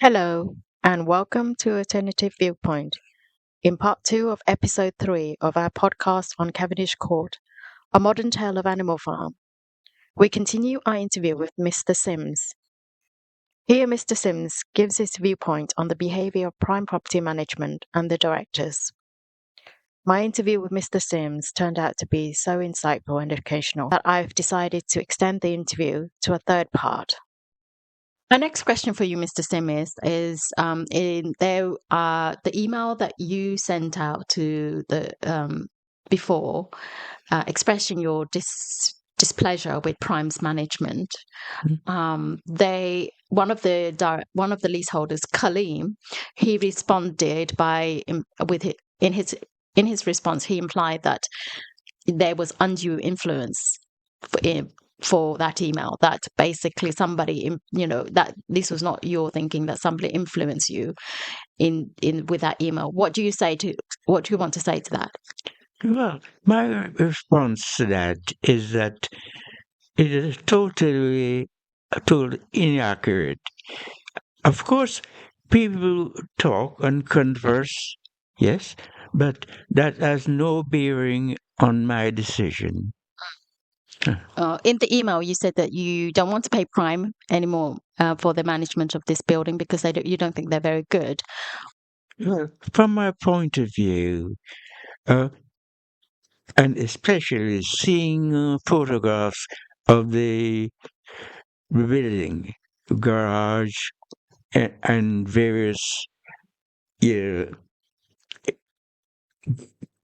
Hello, and welcome to Alternative Viewpoint, in part two of episode 3 of our podcast on Cavendish Court, a modern tale of Animal Farm. We continue our interview with Mr. Sims. Here, Mr. Sims gives his viewpoint on the behaviour of prime property management and the directors. My interview with Mr. Sims turned out to be so insightful and educational that I've decided to extend the interview to a third part. My next question for you, Mr. Sim, is the email that you sent out to the before expressing your displeasure with Prime's management. One of the leaseholders, Kaleem, he responded in his response he implied that there was undue influence for that email, that basically somebody, that this was not your thinking, that somebody influenced you in with that email. What do you want to say to that? Well, my response to that is that it is totally inaccurate. Of course, people talk and converse, yes, but that has no bearing on my decision. In the email, you said that you don't want to pay Prime anymore for the management of this building because you don't think they're very good. Well, from my point of view, and especially seeing photographs of the building, garage, and various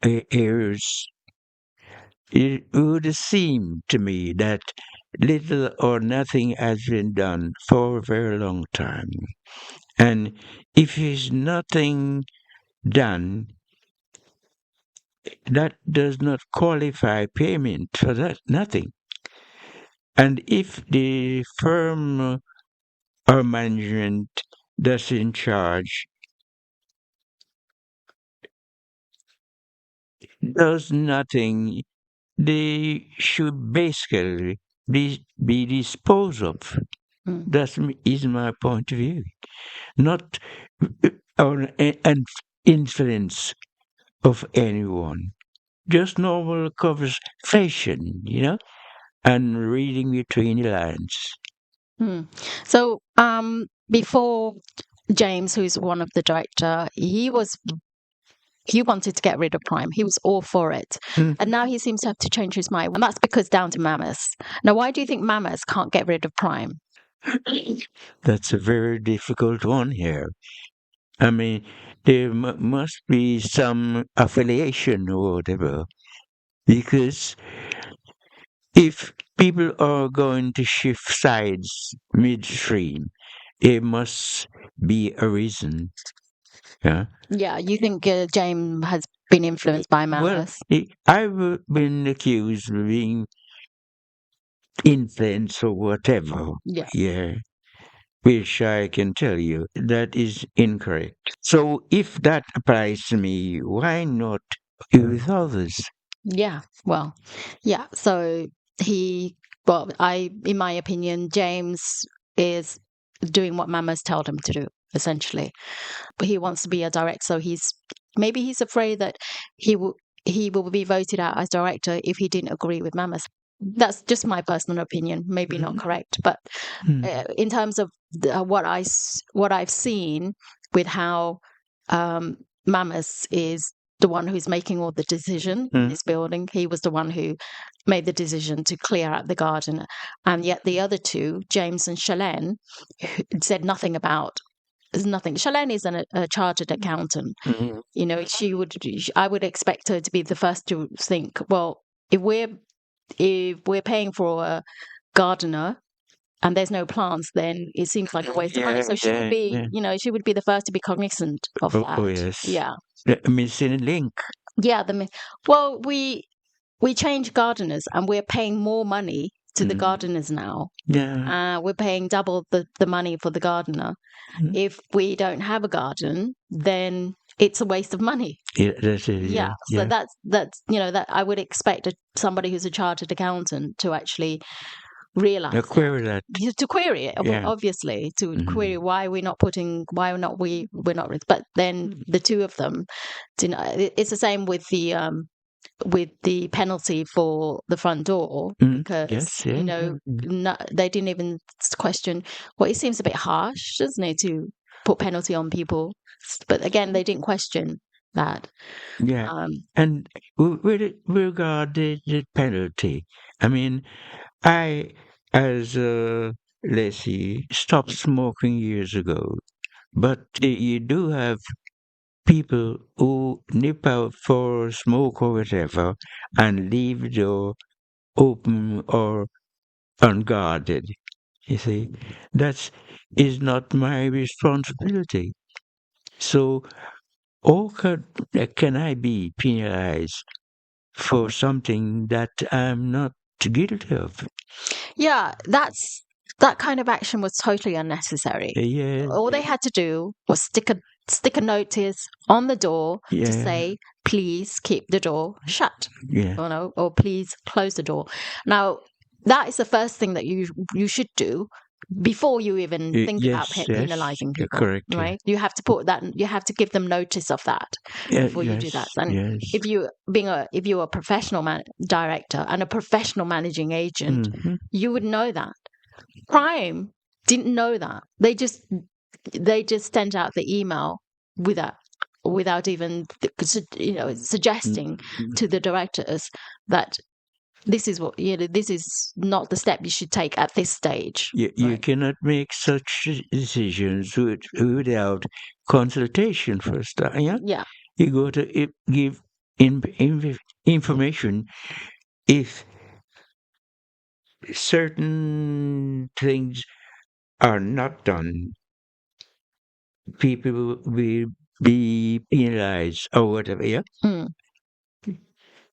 areas, it would seem to me that little or nothing has been done for a very long time. And if there's nothing done, that does not qualify payment for that, nothing. And if the firm or management that's in charge does nothing, they should basically be disposed of. That is my point of view. Not on an influence of anyone. Just normal conversation, and reading between the lines. So, before James, who's one of the director, he wanted to get rid of Prime. He was all for it. And now he seems to have to change his mind. And that's because down to Mammoth. Now, why do you think Mammoth can't get rid of Prime? That's a very difficult one here. I mean, there must be some affiliation or whatever. Because if people are going to shift sides midstream, there must be a reason. Yeah. Yeah, you think James has been influenced by Mammoth? Well, I've been accused of being influenced or whatever. Yeah. Which I can tell you that is incorrect. So if that applies to me, why not with others? Yeah, well, yeah. So in my opinion, James is doing what Mammoth told him to do, essentially. But he wants to be a director, so maybe he's afraid that he will be voted out as director if he didn't agree with Mammoth. That's just my personal opinion, maybe not correct, but in terms of what I've seen with how Mammoth is the one who's making all the decision in this building. He was the one who made the decision to clear out the garden, and yet the other two, James and Shalene, said nothing about. There's nothing. Shalene is a chartered accountant. I would expect her to be the first to think, well, if we're paying for a gardener and there's no plants, then it seems like a waste of money. So she would be, she would be the first to be cognizant of that. Oh, yes. Yeah. Missing link. Yeah. We change gardeners and we're paying more money to the gardeners now. Yeah. We're paying double the money for the gardener. If we don't have a garden, then it's a waste of money. Yeah, that's it. Yeah. So that's that I would expect somebody who's a chartered accountant to actually realize query that. to query it, Yeah. obviously, to Mhm. query why we're not. But then the two of them, it's the same with the penalty for the front door, because Yes, yeah. they didn't even question. Well, it seems a bit harsh, doesn't it, to put penalty on people? But again, they didn't question that. Yeah. And with regard to the penalty, I mean, I, as let's see, stopped smoking years ago, but you do have people who nip out for a smoke or whatever and leave the door open or unguarded. You see, that is not my responsibility. So, how can I be penalized for something that I'm not guilty of? Yeah, that kind of action was totally unnecessary. Yeah, All they had to do was stick a notice on the door to yeah, say, please keep the door shut, yeah. or please close the door. Now, that is the first thing that you should do before you even think about Yes, yes, penalizing people, correct. Yeah, right? You have to you have to give them notice of that yeah, before you do that. yes, And yes. if you're a professional director and a professional managing agent, Mhm. you would know that. Prime didn't know that. They just sent out the email without even suggesting Mhm. to the directors that this is this is not the step you should take at this stage. You Right. cannot make such decisions without consultation first. Yeah, Yeah. you go to give information if certain things are not done. People will be penalized or whatever. Yeah, Mm.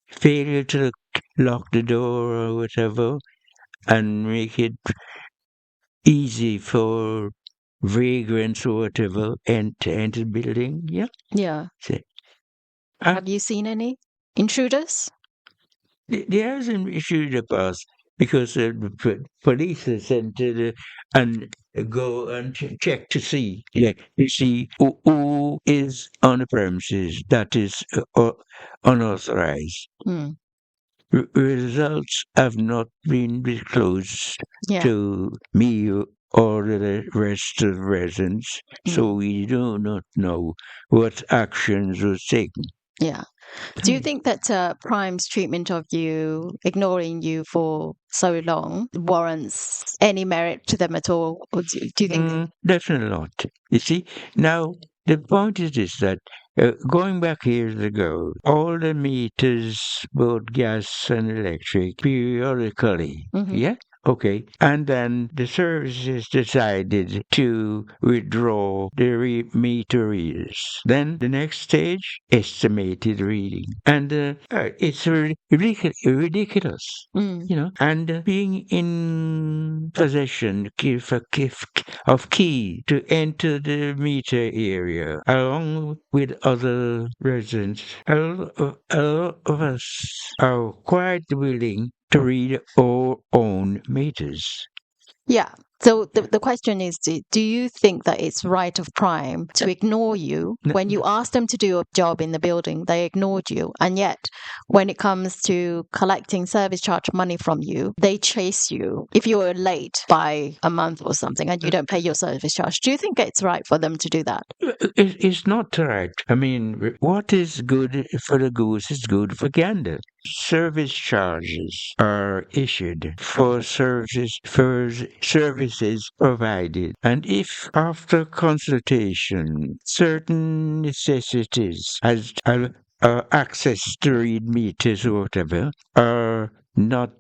failure to lock the door or whatever and make it easy for vagrants or whatever to enter the building. Yeah. Yeah. So, uh, Have you seen any intruders? there is an issue in the past because the police are sent to and go and check to see, yeah, to see who is on the premises that is unauthorized. Mm. Results have not been disclosed Yeah. to me or the rest of the residents, so Mm. we do not know what actions were taken. Yeah. Do you think that Prime's treatment of you, ignoring you for so long, warrants any merit to them at all? Or do you think? Definitely not. You see, now the point is this that going back years ago, all the meters, both gas and electric, periodically, Mhm. yeah? Okay. And then the services decided to withdraw the meter readers. Then the next stage, estimated reading. And it's ridiculous. Mm. And being in possession of key to enter the meter area along with other residents. A lot of us are quite willing to read our own meters. Yeah. So the question is, do you think that it's right of Prime to ignore you when you asked them to do a job in the building? They ignored you, and yet when it comes to collecting service charge money from you, they chase you if you are late by a month or something and you don't pay your service charge. Do you think it's right for them to do that? It's not right. I mean, what is good for the goose is good for gander. Service charges are issued for services provided, and if after consultation certain necessities as access to read meters or whatever are not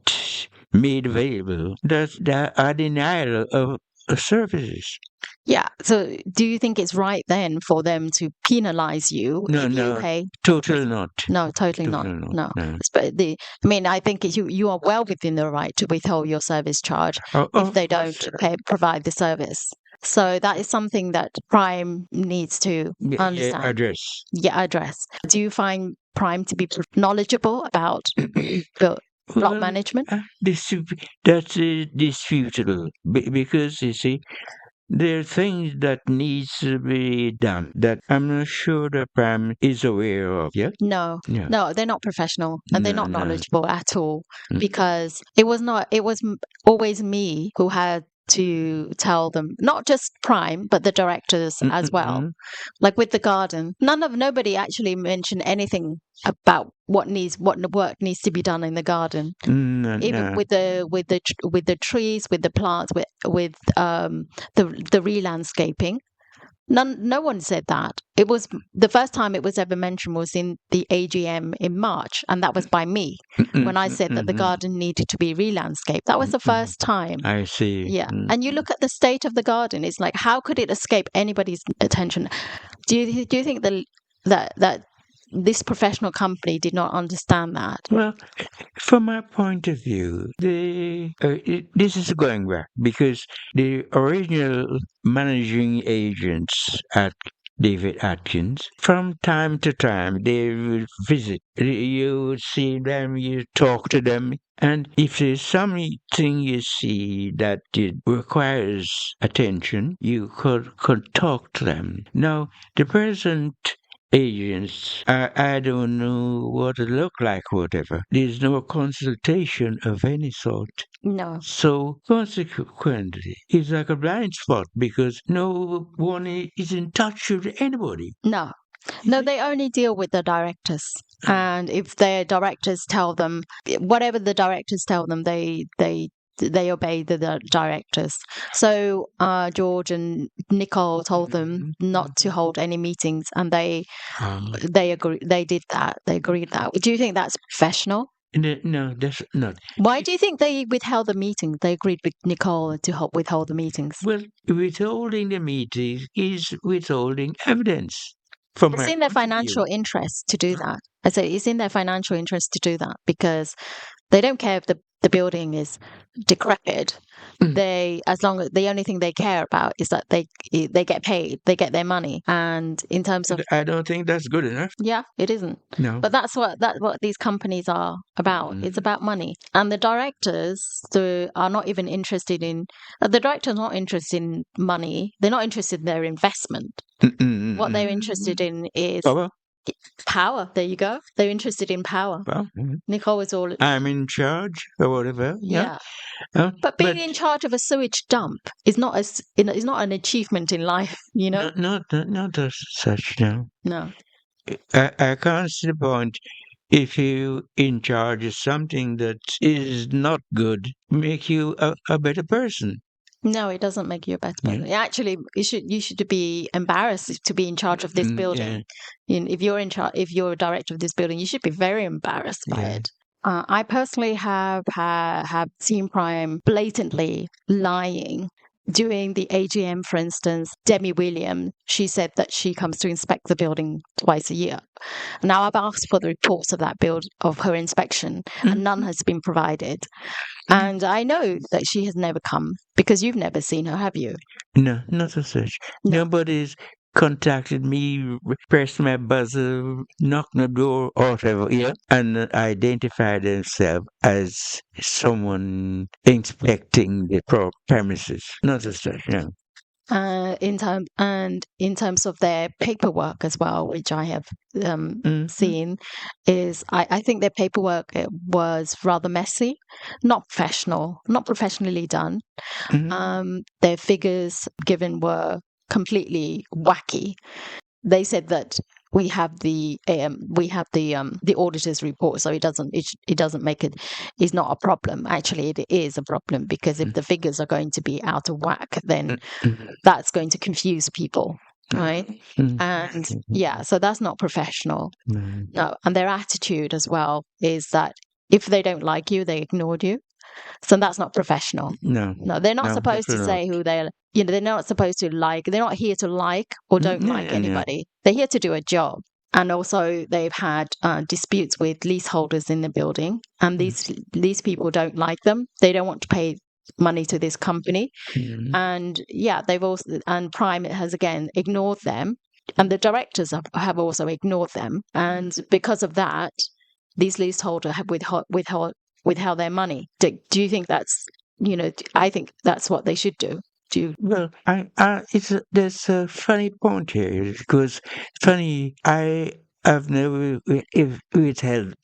made available, that are denial of services. Yeah. So do you think it's right then for them to penalize you No, if you no, pay? totally not. No, totally not. Totally not. No. No. But I mean, I think you are well within the right to withhold your service charge if Of they don't course, provide the service. So that is something that Prime needs to yeah, understand. address. Yeah, address. Do you find Prime to be knowledgeable about the block management? That's disputable because you see, there are things that needs to be done that I'm not sure the Prime is aware of. Yeah. No, Yeah. no, they're not professional and they're No. not No. knowledgeable at all Mm. because it was always me who had to tell them, not just Prime, but the directors as well. Mm. Like with the garden, nobody actually mentioned anything about what the work needs to be done in the garden. No. Even No. with the trees, with the plants, with the re-landscaping. No one said that. It was the first time it was ever mentioned was in the AGM in March, and that was by me when I said that the garden needed to be re-landscaped. That was the first time. I see. Yeah, and you look at the state of the garden. It's like, how could it escape anybody's attention? Do you think that this professional company did not understand that? Well, from my point of view, this is going back because the original managing agents at David Atkins, from time to time, they will visit. You would see them, you talk to them, and if there's something you see that it requires attention, you could talk to them. Now, the present agents, I don't know what it look like, whatever. There's no consultation of any sort. No, So consequently, it's like a blind spot because no one is in touch with anybody. no. No, they only deal with the directors. And if their directors tell them whatever the directors tell them, they obey the directors. So George and Nicole told them not to hold any meetings, and they agree. They did that. They agreed that. Do you think that's professional? No, that's not. Why do you think they withheld the meeting? They agreed with Nicole to withhold the meetings. Well, withholding the meetings is withholding evidence. From It's my in their point of financial view. interest to do that. I say it's in their financial interest to do that because they don't care if the building is decrepit. As long as the only thing they care about is that they get paid, they get their money. And in terms of, I don't think that's good enough. yeah, it isn't. No. But that's what these companies are about. It's about money. And the directors are not even interested in the directors are not interested in money. They're not interested in their investment. What they're interested in is power. There you go. They're interested in power. Nicole was all. I'm in charge or whatever. Yeah. But being in charge of a sewage dump is not is not an achievement in life, you know. Not as such. No. No. I can't see the point. If you in charge of something that is not good, make you a better person. No, it doesn't make you a better person. Yeah. Actually, you should be embarrassed to be in charge of this building. Yeah. If you're in charge, if you're a director of this building, you should be very embarrassed by it. I personally have seen Prime blatantly lying. During the AGM, for instance, Demi Williams, she said that she comes to inspect the building twice a year. Now I've asked for the reports of of her inspection, and none has been provided. And I know that she has never come because you've never seen her, have you? No, not as such. No. Nobody's contacted me, pressed my buzzer, knocked on the door, or whatever, and identified themselves as someone inspecting the premises. Not as such, no. In terms of their paperwork as well, which I have seen, is I think their paperwork was rather messy, not professionally done. Their figures given were completely wacky. They said that we have the auditor's report, so it doesn't make it is not a problem. Actually, it is a problem because if the figures are going to be out of whack, then that's going to confuse people, right? And so that's not professional. No, and their attitude as well is that if they don't like you, they ignored you. So that's not professional. No, they're not supposed to say who they're. They're not supposed to like. They're not here to like or don't like anybody. They're here to do a job. And also, they've had disputes with leaseholders in the building, and these people don't like them. They don't want to pay money to this company, and they've also Prime has again ignored them, and the directors have also ignored them, and because of that, these leaseholders have withheld their money. Do you think that's, I think that's what they should do. Well, there's a funny point here because funny, I've never withheld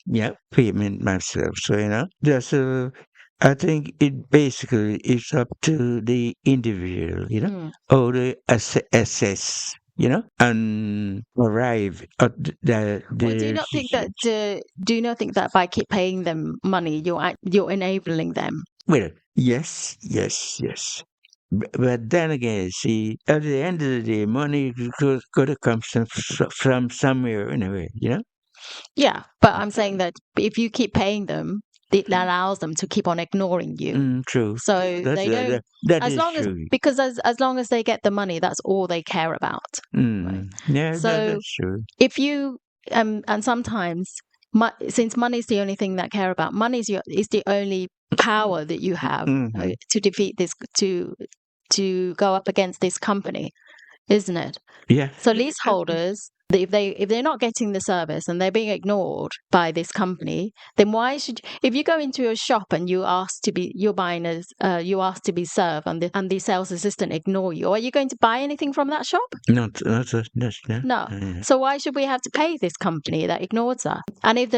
payment myself, so there's a. I think it basically is up to the individual, or the assess, and arrive at the Well, do you not think that decisions. do you not think that by keep paying them money, you're enabling them? Well, yes, yes, yes. But then again, see, at the end of the day, money got to come from somewhere anyway, Yeah, but I'm saying that if you keep paying them, it allows them to keep on ignoring you. True. So That's they don't, that as is long as, true. because as long as they get the money, that's all they care about. Right. Yeah, So that's true. if you, and sometimes, since money is the only thing that care about, money is the only power that you have Mm-hmm. to defeat this, to go up against this company, isn't it? Yeah. So leaseholders, if they're not getting the service and they're being ignored by this company, then why should, if you go into a shop and you're buying you ask to be served, and the sales assistant ignore you, are you going to buy anything from that shop? Not that's No. yeah. So why should we have to pay this company that ignores us? And if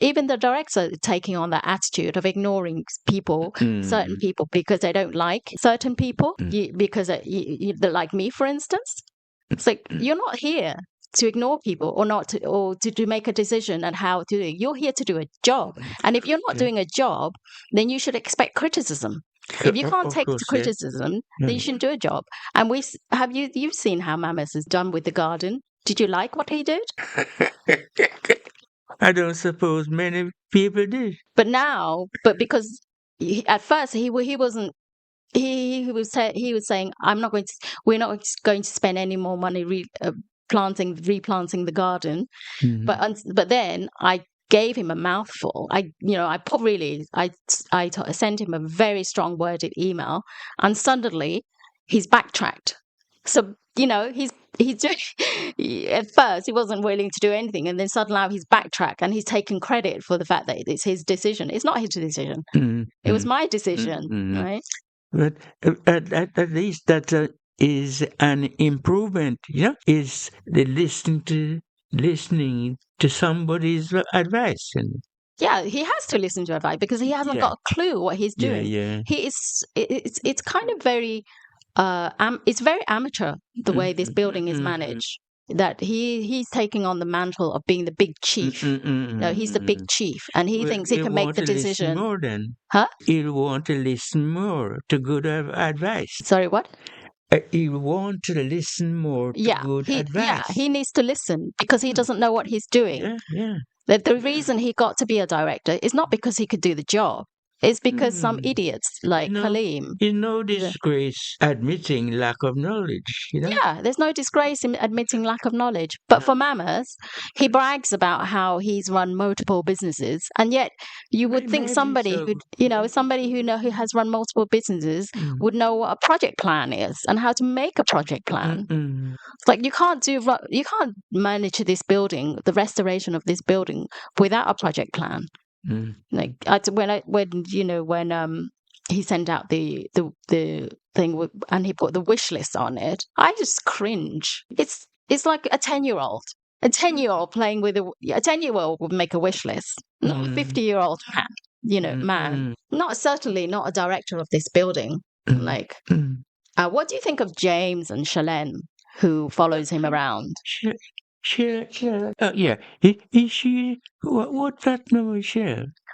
even the directors are taking on that attitude of ignoring people, certain people, because they don't like certain people, because they're like me, for instance. It's like, you're not here to ignore people or not to, or to make a decision on how to do it. You're here to do a job. And if you're not doing a job, then you should expect criticism. If you can't Of take course, criticism, yeah. then you shouldn't do a job. And you've seen how Mamas has done with the garden. Did you like what he did? I don't suppose many people did. But now, because at first he wasn't. He was saying, we're not going to spend any more money replanting the garden. But then I gave him a mouthful. I sent him a very strong worded email, and suddenly he's backtracked. So he's doing. At first, he wasn't willing to do anything, and then suddenly now he's backtracked and he's taken credit for the fact that it's his decision. It's not his decision. It was my decision, right? But at least that is an improvement. Is the listening to somebody's advice. And Yeah, he has to listen to advice because he hasn't got a clue what he's doing. Yeah. He is. It's kind of very. It's very amateur the way this building is managed. That he's taking on the mantle of being the big chief. No, he's the big chief, and he thinks he can make the decision. More than, huh? He'll want to listen more to good advice. Sorry, what? He'll want to listen more to good advice. Yeah, he needs to listen because he doesn't know what he's doing. Yeah. The reason he got to be a director is not because he could do the job. It's because some idiots like Kaleem. There's no disgrace admitting lack of knowledge, Yeah, there's no disgrace in admitting lack of knowledge. But for Mamas, he brags about how he's run multiple businesses, and yet you would think somebody who has run multiple businesses would know what a project plan is and how to make a project plan. It's like you can't manage this building, the restoration of this building, without a project plan. Like when he sent out the thing and he put the wish list on it, I just cringe. It's like a 10-year-old. A 10-year-old playing with a 10-year-old would make a wish list, not a 50-year-old man. Certainly not a director of this building. What do you think of James and Shalene, who follows him around? Yeah. Is she? What platinum is she?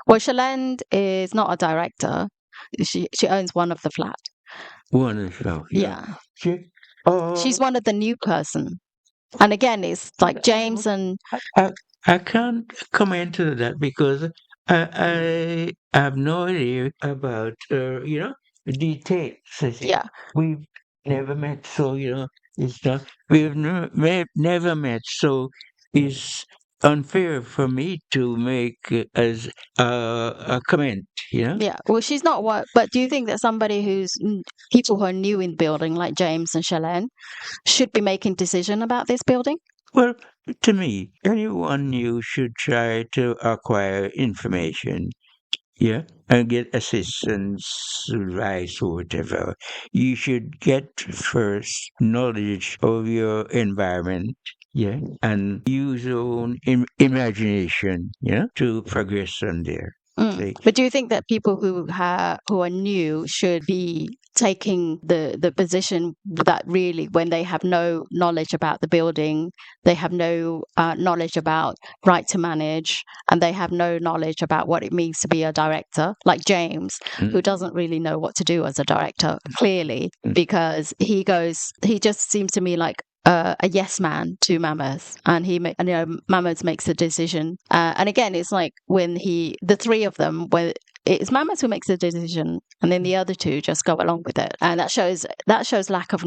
Well, Shalene is not a director. She owns one of the flat. One of the yeah. She's one of the new person. And again, it's like James and I can't comment to that because I have no idea about details. Yeah. We've never met, so it's not. We've never met, so it's unfair for me to make as a comment. Yeah. Well, she's not what. But do you think that people who are new in building, like James and Shalene, should be making decision about this building? Well, to me, anyone new should try to acquire information. yeah, and get assistance, advice, or whatever, you should get first knowledge of your environment, yeah, and use your own imagination, yeah, to progress from there. Say, But do you think that people who are new should be taking the position that really, when they have no knowledge about the building, they have no knowledge about right to manage, and they have no knowledge about what it means to be a director, like James, who doesn't really know what to do as a director, clearly, because he just seems to me like a yes man to Mammoth, and Mammoth makes a decision, and again, it's like when the three of them, where it's Mammoth who makes the decision, and then the other two just go along with it, and that shows lack of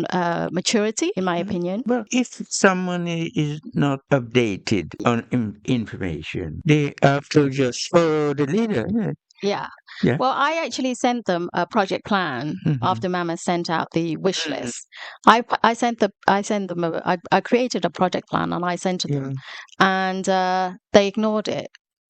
maturity, in my opinion. well, if someone is not updated on information, they have to just follow the leader. Yeah. Yeah. Yeah. Well, I actually sent them a project plan after Mama sent out the wish Mhm. list. I created a project plan and I sent it to them, and they ignored it.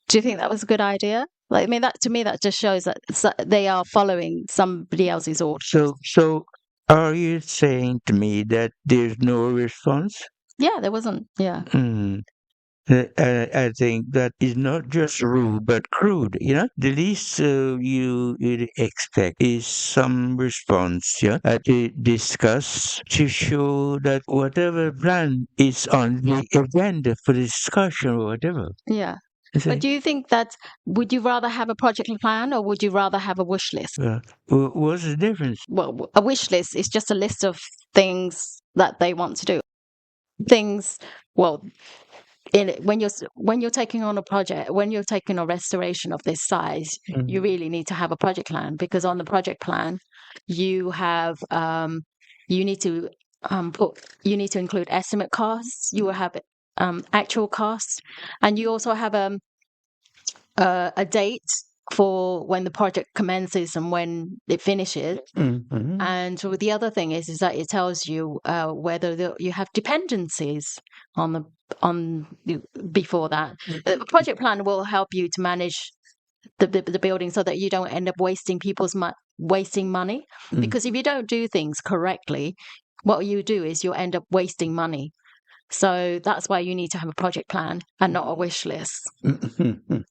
Do you think that was a good idea? Like, I mean, that to me that just shows that they are following somebody else's orders. So are you saying to me that there's no response? Yeah, there wasn't. Yeah. Mm. I think that is not just rude but crude. You know, the least you'd expect is some response. Yeah, to discuss to show that whatever plan is on the agenda for discussion or whatever. Yeah. You But see? do you think that would you rather have a project plan or would you rather have a wish list? What's the difference? Well, a wish list is just a list of things that they want to do. Things, well, when you're taking on a project, when you're taking a restoration of this size, you really need to have a project plan, because on the project plan, you have you need to you need to include estimate costs. You will have actual costs, and you also have a date for when the project commences and when it finishes. And so the other thing is that it tells you whether you have dependencies on before that. The project plan will help you to manage the building so that you don't end up wasting money. Because if you don't do things correctly, what you do is you'll end up wasting money. So that's why you need to have a project plan and not a wish list.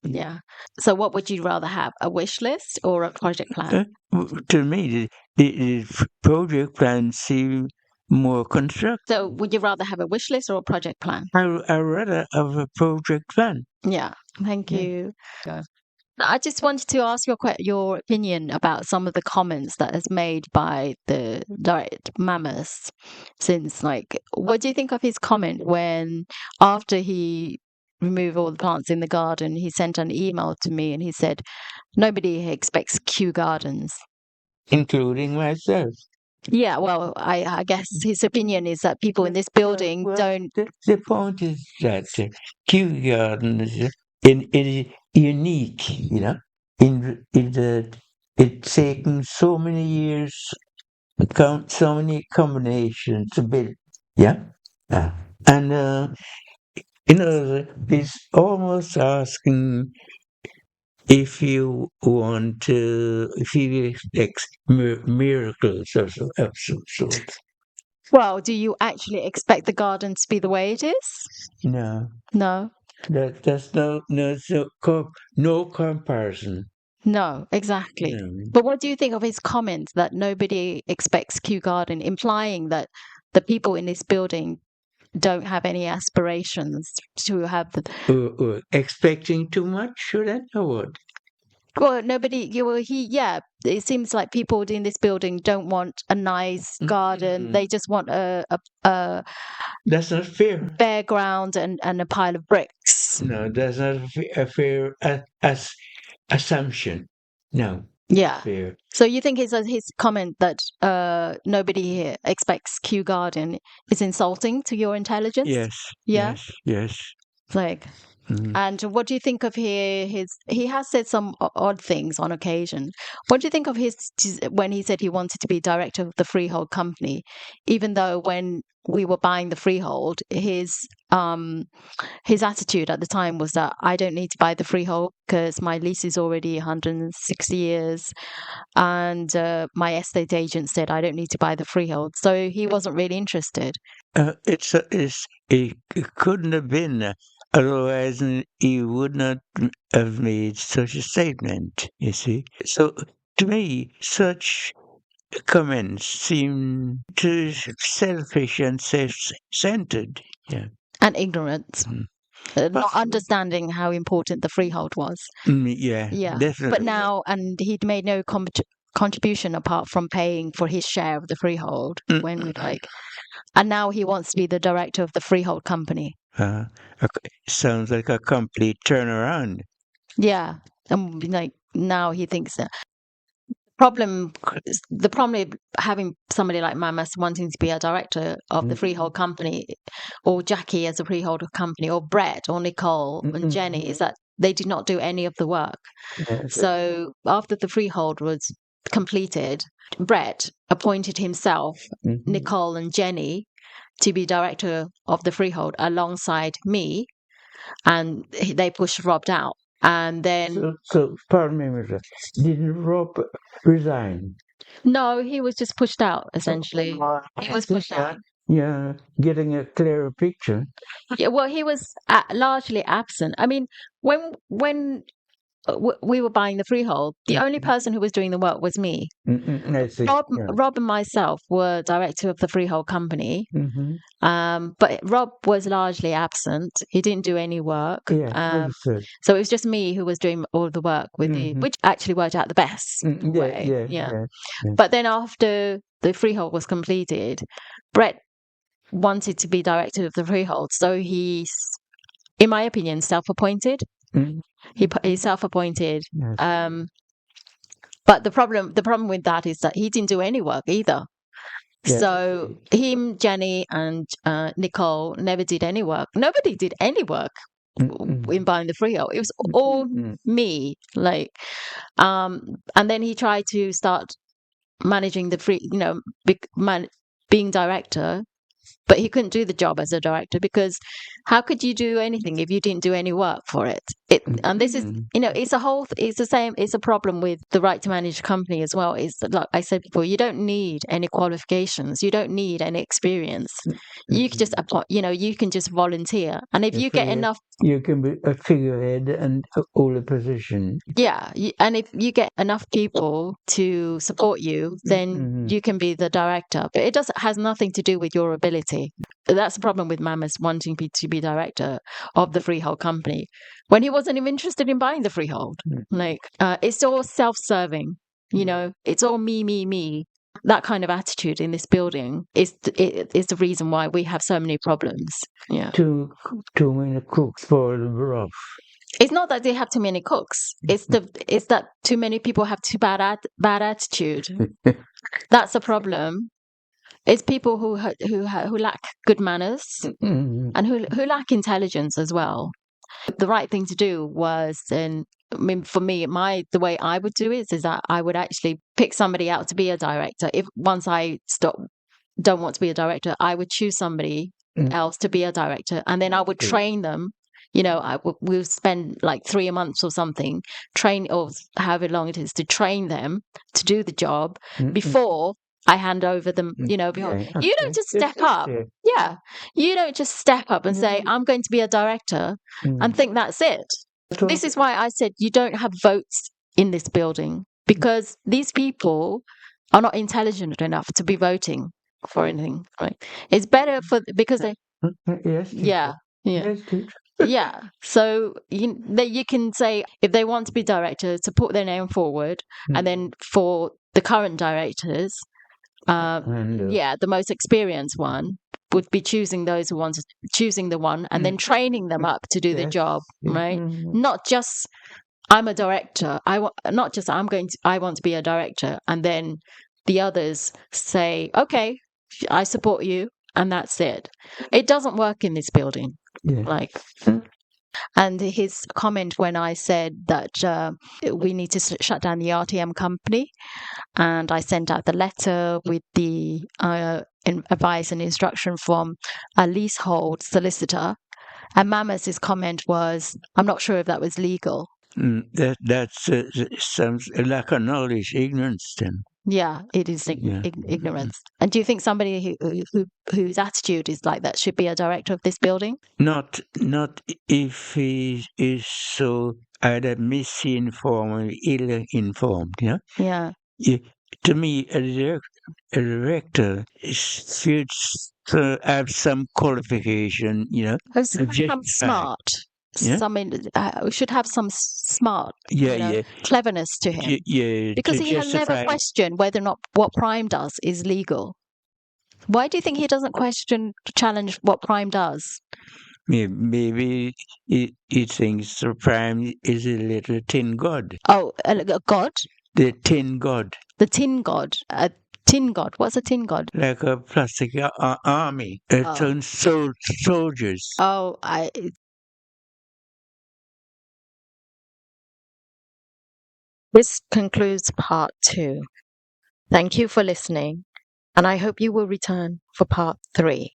Yeah. So what would you rather have, a wish list or a project plan? To me, the project plan seems more constructive. So would you rather have a wish list or a project plan? I rather have a project plan. Yeah. Thank Yeah. you. Go. I just wanted to ask your opinion about some of the comments that is made by the direct Mammoth. Since, like, what do you think of his comment when, after he removed all the plants in the garden, he sent an email to me and he said, nobody expects Kew Gardens. Including myself. Yeah, well, I guess his opinion is that people in this building don't. The point is that Kew Garden is unique, you know, in that it's taken so many years, so many combinations to build. Yeah. And, it's almost asking if you expect miracles or so, of some sort. Well, do you actually expect the garden to be the way it is? No, No. that's no comparison. No, exactly. No. But what do you think of his comment that nobody expects Kew Garden, implying that the people in this building don't have any aspirations to have the. Expecting too much, or that, or what? Well, nobody. Yeah. It seems like people in this building don't want a nice garden. They just want a That's not fair. bare ground and a pile of bricks. No, that's not a fair as assumption. No. Yeah. Fair. So you think his comment that nobody here expects Kew Garden is insulting to your intelligence? Yes. Yeah. Yes. It's like, And what do you think of he has said some odd things on occasion. What do you think of when he said he wanted to be director of the freehold company, even though when we were buying the freehold, his attitude at the time was that I don't need to buy the freehold because my lease is already 160 years, and my estate agent said I don't need to buy the freehold, so he wasn't really interested. It couldn't have been. Otherwise, he would not have made such a statement, you see. So, to me, such comments seem too selfish and self-centered. Yeah. And ignorant. Not understanding how important the freehold was. Yeah, definitely. But now, and he'd made no contribution apart from paying for his share of the freehold and now he wants to be the director of the freehold company. Sounds like a complete turnaround. Yeah, and now he thinks that the problem with having somebody like Mamas wanting to be a director of the freehold company, or Jackie as a freehold company, or Brett or Nicole and Jenny, is that they did not do any of the work. So after the freehold was completed, Brett appointed himself, Nicole and Jenny, to be director of the freehold alongside me, and they pushed Rob out. And then, so pardon me, Mr. Didn't Rob resign? No, he was just pushed out. Essentially, he was pushed out. Yeah, getting a clearer picture. Yeah, well, he was largely absent. I mean, when we were buying the freehold, the only person who was doing the work was me. I see. Rob and myself were director of the freehold company. But Rob was largely absent. He didn't do any work. So it was just me who was doing all the work which actually worked out the best way. Yeah. But then after the freehold was completed, Brett wanted to be director of the freehold. So he's, in my opinion, self-appointed. He's self-appointed. But the problem with that is that he didn't do any work either. So him, Jenny, and Nicole never did any work. Nobody did any work in buying the freehold. It was all me. And then he tried to start managing being director. But he couldn't do the job as a director because how could you do anything if you didn't do any work for it? And this is, it's the same. It's a problem with the right to manage a company as well. Is like I said before, you don't need any qualifications. You don't need any experience. You can just apply. You can just volunteer. And if you get enough, you can be a figurehead and hold a position. Yeah, and if you get enough people to support you, then you can be the director. But it has nothing to do with your ability. That's the problem with Mamas wanting to be director of the freehold company when he wasn't even interested in buying the freehold. It's all self-serving. It's all me. That kind of attitude in this building is the reason why we have so many problems. Yeah. Too many cooks for the broth. It's not that they have too many cooks. It's that too many people have too bad attitude. That's the problem. It's people who lack good manners and who lack intelligence as well. The right thing to do was, for me, the way I would do it is that I would actually pick somebody out to be a director. If once I don't want to be a director, I would choose somebody else to be a director, and then I would train them. We'll spend like 3 months or something, or however long it is, to train them to do the job before I hand over them. You don't just step up. Yeah, you don't just step up and say, "I'm going to be a director," and think that's it. This is why I said you don't have votes in this building, because these people are not intelligent enough to be voting for anything. Right? It's better because they. Yes. Yeah. Yeah, so you can say if they want to be director to put their name forward, and then for the current directors, the most experienced one would be choosing the one and then training them up to do the job, right? Not just I'm a director. I want to be a director, and then the others say, okay, I support you, and that's it. It doesn't work in this building. And his comment when I said that we need to shut down the RTM company, and I sent out the letter with the advice and instruction from a leasehold solicitor, and Mammoth's comment was, I'm not sure if that was legal. That's some lack of knowledge, ignorance then. Yeah, it is ignorance. And do you think somebody whose attitude is like that should be a director of this building? Not if he is so either misinformed or ill-informed. Yeah. Yeah. To me, a director should have some qualification. Smart. Yeah? We should have some smart, cleverness to him. Because he has never questioned whether or not what Prime does is legal. Why do you think he doesn't challenge what Prime does? Maybe he thinks the Prime is a little tin god. Oh, a god? The tin god. The tin god. A tin god. What's a tin god? Like a plastic army. Soldiers. Oh, This concludes part 2. Thank you for listening, and I hope you will return for part 3.